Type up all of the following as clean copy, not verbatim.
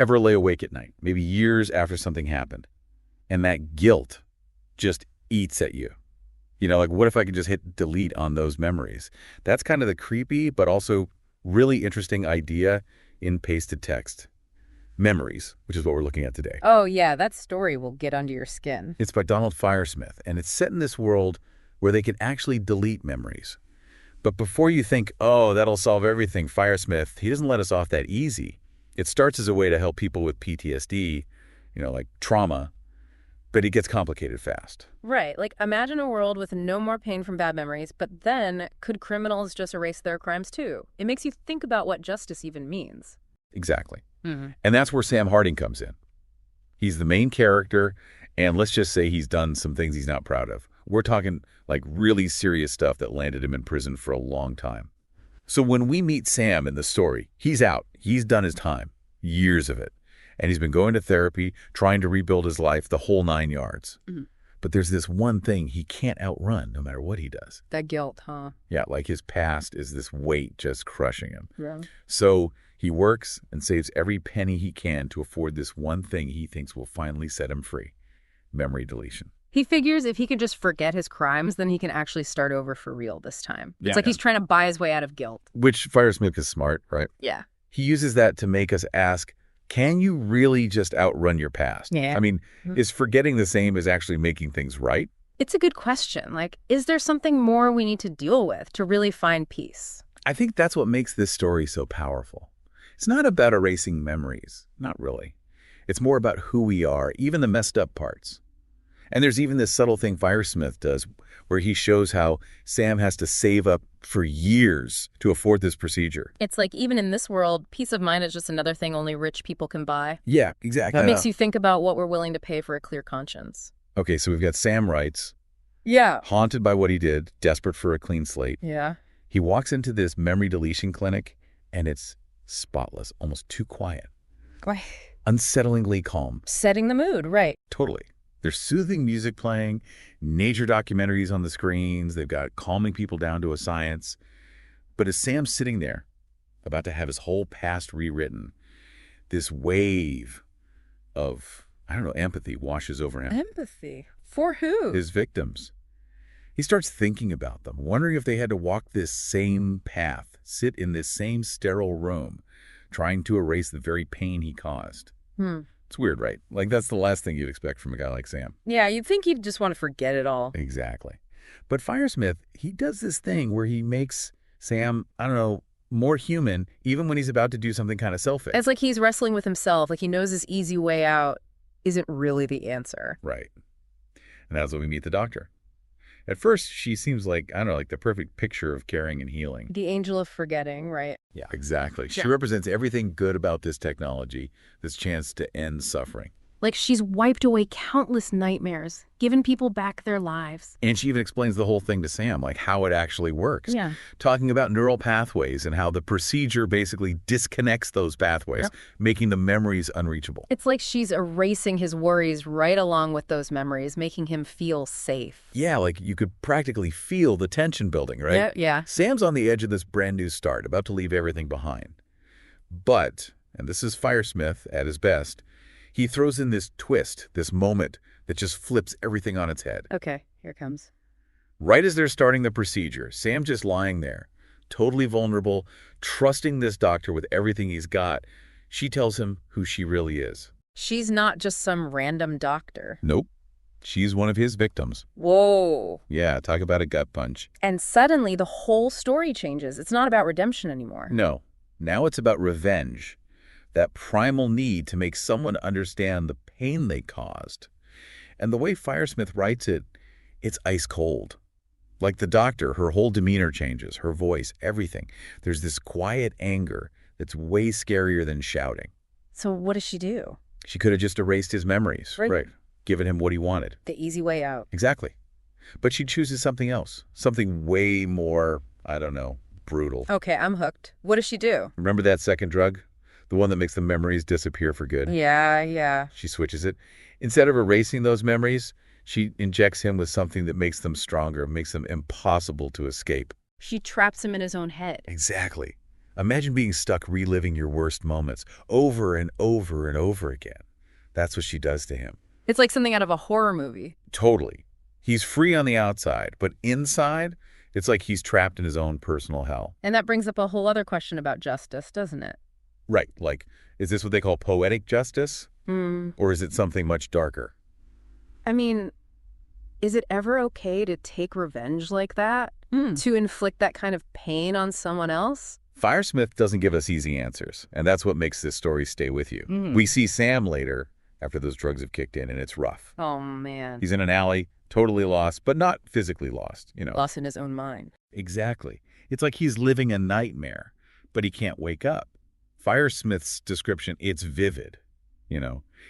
Ever lay awake at night, maybe years after something happened, and that guilt just eats at you? Like, what if I could just hit delete on those memories? That's kind of the creepy, but also really interesting idea in pasted text. Memories, which is what we're looking at today. Oh, yeah, that story will get under your skin. It's by Donald Firesmith, and it's set in this world where they can actually delete memories. But before you think, oh, that'll solve everything, Firesmith, he doesn't let us off that easy. It starts as a way to help people with PTSD, like trauma, but it gets complicated fast. Right. Like, imagine a world with no more pain from bad memories, but then could criminals just erase their crimes too? It makes you think about what justice even means. Exactly. And that's where Sam Harding comes in. He's the main character, and let's just say he's done some things he's not proud of. We're talking like really serious stuff that landed him in prison for a long time. So when we meet Sam in the story, he's out. He's done his time, years of it. And he's been going to therapy, trying to rebuild his life, the whole 9 yards. But there's this one thing he can't outrun no matter what he does. That guilt, huh? Yeah, like his past is this weight just crushing him. Yeah. So he works and saves every penny he can to afford this one thing he thinks will finally set him free: memory deletion. He figures if he can just forget his crimes, then he can actually start over for real this time. Yeah, It's like he's trying to buy his way out of guilt. Which Firesmith is smart, right? Yeah. He uses that to make us ask, can you really just outrun your past? Yeah. I mean, is forgetting the same as actually making things right? It's a good question. Like, is there something more we need to deal with to really find peace? I think that's what makes this story so powerful. It's not about erasing memories. Not really. It's more about who we are, even the messed up parts. And there's even this subtle thing Firesmith does where he shows how Sam has to save up for years to afford this procedure. It's like even in this world, peace of mind is just another thing only rich people can buy. Yeah, exactly. It makes you think about what we're willing to pay for a clear conscience. Okay, so we've got Sam writes, Yeah. haunted by what he did, desperate for a clean slate. Yeah. He walks into this memory deletion clinic, and it's spotless, almost too quiet, unsettlingly calm. Setting the mood, right. Totally. There's soothing music playing, nature documentaries on the screens. They've got calming people down to a science. But as Sam's sitting there, about to have his whole past rewritten, this wave of, empathy washes over him. Empathy? For who? His victims. He starts thinking about them, wondering if they had to walk this same path, sit in this same sterile room, trying to erase the very pain he caused. It's weird, right? Like, that's the last thing you'd expect from a guy like Sam. Yeah, you'd think he'd just want to forget it all. Exactly. But Firesmith, he does this thing where he makes Sam, more human, even when he's about to do something kind of selfish. It's like he's wrestling with himself, like he knows his easy way out isn't really the answer. Right. And that's when we meet the doctor. At first, she seems like, like the perfect picture of caring and healing. The angel of forgetting, right? Yeah, exactly. She represents everything good about this technology, this chance to end suffering. Like she's wiped away countless nightmares, given people back their lives. And she even explains the whole thing to Sam, like how it actually works. Yeah. Talking about neural pathways and how the procedure basically disconnects those pathways, making the memories unreachable. It's like she's erasing his worries right along with those memories, making him feel safe. Yeah, like you could practically feel the tension building, right? Yeah. Sam's on the edge of this brand new start, about to leave everything behind. But, and this is Firesmith at his best, he throws in this twist, this moment that just flips everything on its head. Okay, here it comes. Right as they're starting the procedure, Sam just lying there, totally vulnerable, trusting this doctor with everything he's got. She tells him who she really is. She's not just some random doctor. Nope. She's one of his victims. Whoa. Yeah, talk about a gut punch. And suddenly the whole story changes. It's not about redemption anymore. No. Now it's about revenge. That primal need to make someone understand the pain they caused. And the way Firesmith writes it, it's ice cold. Like the doctor, her whole demeanor changes, her voice, everything. There's this quiet anger that's way scarier than shouting. So what does she do? She could have just erased his memories, right? Given him what he wanted. The easy way out. Exactly. But she chooses something else, something way more, brutal. Okay, I'm hooked. What does she do? Remember that second drug? The one that makes the memories disappear for good? Yeah. She switches it. Instead of erasing those memories, she injects him with something that makes them stronger, makes them impossible to escape. She traps him in his own head. Exactly. Imagine being stuck reliving your worst moments over and over and over again. That's what she does to him. It's like something out of a horror movie. Totally. He's free on the outside, but inside, it's like he's trapped in his own personal hell. And that brings up a whole other question about justice, doesn't it? Right, like, is this what they call poetic justice? Hmm. Or is it something much darker? I mean, is it ever okay to take revenge like that? To inflict that kind of pain on someone else? Firesmith doesn't give us easy answers, and that's what makes this story stay with you. We see Sam later, after those drugs have kicked in, and it's rough. Oh, man. He's in an alley, totally lost, but not physically lost, Lost in his own mind. Exactly. It's like he's living a nightmare, but he can't wake up. Firesmith's description, it's vivid.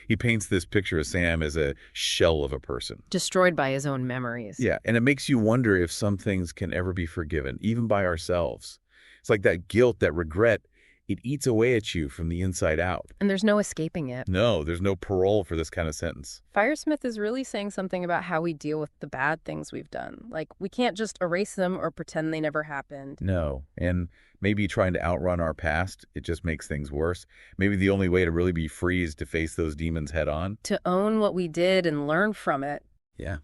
He paints this picture of Sam as a shell of a person. Destroyed by his own memories. Yeah, and it makes you wonder if some things can ever be forgiven, even by ourselves. It's like that guilt, that regret, it eats away at you from the inside out. And there's no escaping it. No, there's no parole for this kind of sentence. Firesmith is really saying something about how we deal with the bad things we've done. Like, we can't just erase them or pretend they never happened. No, and maybe trying to outrun our past, it just makes things worse. Maybe the only way to really be free is to face those demons head on. To own what we did and learn from it. Yeah,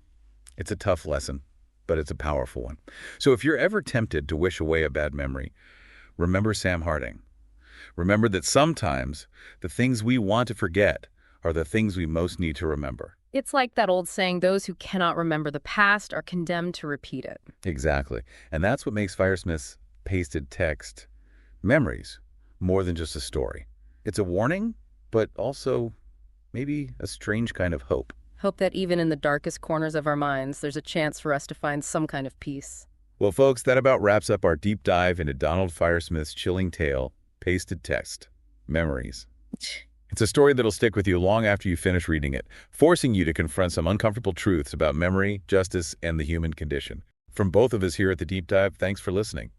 it's a tough lesson, but it's a powerful one. So if you're ever tempted to wish away a bad memory, remember Sam Harding. Remember that sometimes the things we want to forget are the things we most need to remember. It's like that old saying, those who cannot remember the past are condemned to repeat it. Exactly. And that's what makes Firesmith's pasted text memories more than just a story. It's a warning, but also maybe a strange kind of hope. Hope that even in the darkest corners of our minds, there's a chance for us to find some kind of peace. Well, folks, that about wraps up our deep dive into Donald Firesmith's chilling tale, Pasted Text, Memories. It's a story that'll stick with you long after you finish reading it, forcing you to confront some uncomfortable truths about memory, justice, and the human condition. From both of us here at The Deep Dive, thanks for listening.